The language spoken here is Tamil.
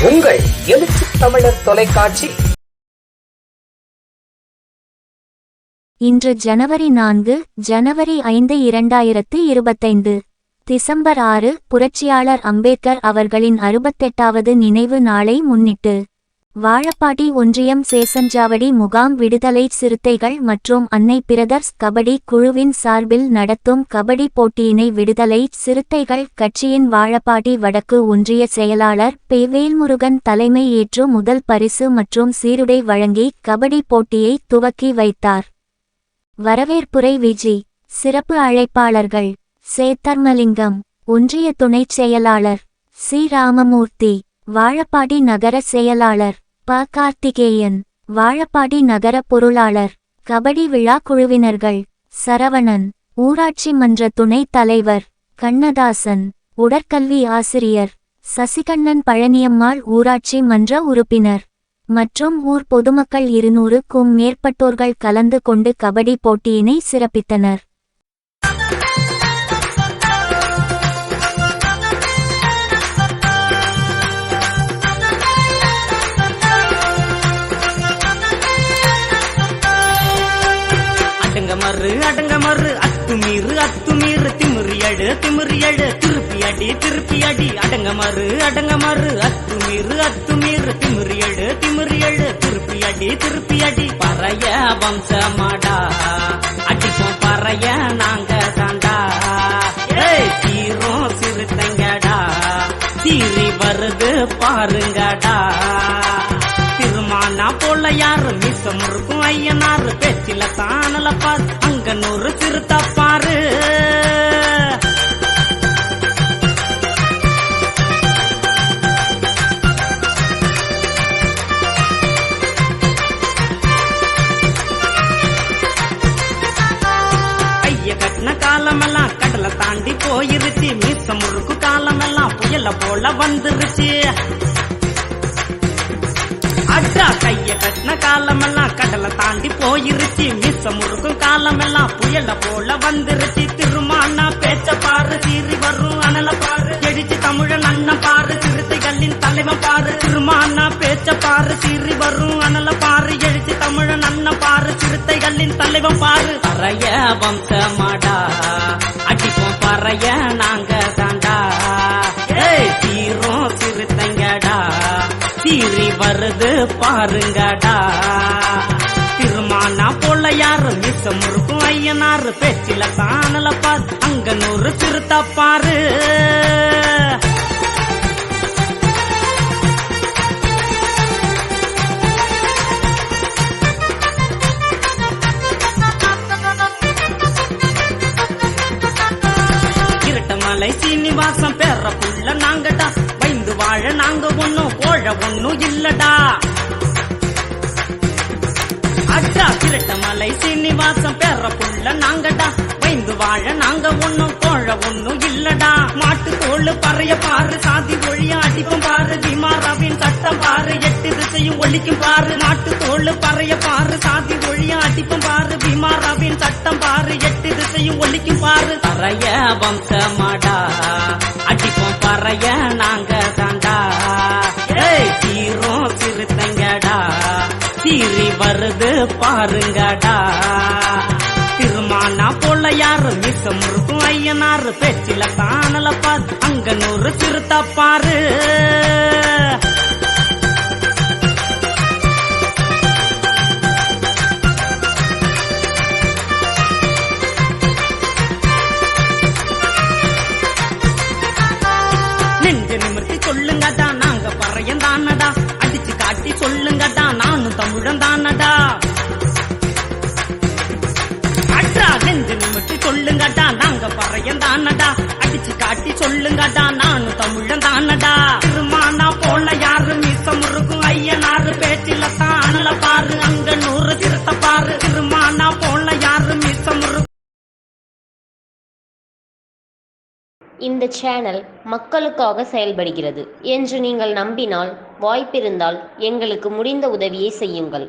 உங்கள் எழுச்சி தமிழர் தொலைக்காட்சி. இன்று ஜனவரி 4, ஜனவரி 5, 2025. டிசம்பர் 6 புரட்சியாளர் அம்பேத்கர் அவர்களின் 68வது நினைவு நாளை முன்னிட்டு வாழப்பாடி ஒன்றியம் சேசஞ்சாவடி முகாம் விடுதலை சிறுத்தைகள் மற்றும் அன்னை பிரதர்ஸ் கபடி குழுவின் சார்பில் நடத்தும் கபடி போட்டியினை விடுதலை சிறுத்தைகள் கட்சியின் வாழப்பாடி வடக்கு ஒன்றிய செயலாளர் பெ. வேல்முருகன் தலைமை ஏற்று முதல் பரிசு மற்றும் சீருடை வழங்கி கபடி போட்டியை துவக்கி வைத்தார். வரவேற்புரை விஜி. சிறப்பு அழைப்பாளர்கள் சேத்தர்மலிங்கம், ஒன்றிய துணைச் செயலாளர் சி. ராமமூர்த்தி, வாழப்பாடி நகர செயலாளர் ப. கார்த்திகேயன், வாழப்பாடி நகர பொருளாளர். கபடி விழா குழுவினர்கள் சரவணன், ஊராட்சி மன்ற துணைத் தலைவர் கண்ணதாசன், உடற்கல்வி ஆசிரியர் சசிகண்ணன், பழனியம்மாள் ஊராட்சி மன்ற உறுப்பினர் மற்றும் ஊர் பொதுமக்கள் 200க்கும் மேற்பட்டோர்கள் கலந்து கொண்டு கபடி போட்டியினை சிறப்பித்தனர். அடங்கமறு அத்துமீறு திமிரியடு திருப்பி அடி அடங்கமறு அத்துமீறு திமிரியடு திருப்பி அடி பறைய வம்சமாடா அடிப்போம் பறைய நாங்க தாண்டா தீரும் சிறுத்தைங்கடா தீரி வருது பாருங்கடா திருமானா போல யாரு மிசம் இருக்கும் ஐயனாரு பேச்சில தானல பாரு அங்க 100 சிறுத்தப்பாரு கைய கட்டின காலமெல்லாம் கடலை தாண்டி போயிருச்சு மிசம் முறுக்கு காலமெல்லாம் புயல போல வந்துருச்சு. அட்ரா கைய கட்டின காலமெல்லாம் கடலை தாண்டி போயிருச்சு மிச முறுக்கும் காலமெல்லாம் புயல போல வந்துருச்சு. திருமானா பேச்ச பாரு சீறி வரும் அனல பாரு எழுச்சி தமிழன் அண்ணன் பாரு சிறுத்தைகளின் தலைவன் பாரு. திருமானா பேச்ச பாரு சீறி வரும் அனல பாரு எழுச்சி தமிழன் அண்ணன் பாரு சிறுத்தைகளின் தலைவன் பாரு. பறைய வம்சமாடா அடிப்போம் பறைய நாங்க தாண்டா தீரும் சிறுத்தைங்கடா தீரி வருது பாருங்கடா. திருமானா போல யாரு மிசம் இருக்கும் ஐயனாரு பேச்சில தானல பாரு அங்க 100 சிறுத்தப்பாரு. இரட்டமலை சீனிவாசம் பேர புள்ள நாங்கடா வைந்து வாழ நாங்க ஒன்னும் கோழ ஒன்னும் இல்லடா. அட்டா இரட்டமலை சீனிவாசம் பேர புள்ள நாங்கடா வைந்து வாழ நாங்க ஒன்னும் கோழ ஒன்னும் இல்லடா. மாட்டு தோல் பறைய பாரு சாதி ஒழிய அடிக்கும் பாரு பீமாராவின் சட்டம் பாரு 8 திசையும் ஒழிக்கும் பாரு. மாட்டு தோல் பறைய பாரு சாதி ஒழிய அடிக்கும் பாரு பீமாராவின் சட்டம் பாரு 8 திசையும் ஒழிக்கும் பாரு. பறைய வம்சமாடா அடிப்போம் பறைய நாங்க தாண்டா தீரும் சிறுத்தைங்கடா தீரி வருது பாருங்கடா. திருமானா போல யாரு மிசம் இருக்கும் ஐயனாரு பேச்சில தானல பாரு அங்க 100 சிறுத்தப்பாரு. நெஞ்ச நிமிர்த்தி சொல்லுங்கடா நாங்க பறையன் தானடா அடிச்சு காட்டி சொல்லுங்கடா நானும் தமிழன் தானடா. அட்ரா நெஞ்ச நிமிர்த்தி சொல்லுங்கடா நாங்க பறையன் தானடா அடிச்சு காட்டி சொல்லுங்கடா நானும் தமிழன் தானடா. திருமானா போல யாரு மிசம் இருக்கும் ஐயனாரு பேச்சில தானல பாரு அங்க 100 சிறுத்தப்பாரு. திருமானா போல யாரு மிசம் இருக்கும். இந்த சேனல் மக்களுக்காக செயல்படுகிறது என்று நீங்கள் நம்பினால், வாய்ப்பிருந்தால் எங்களுக்கு முடிந்த உதவியை செய்யுங்கள்.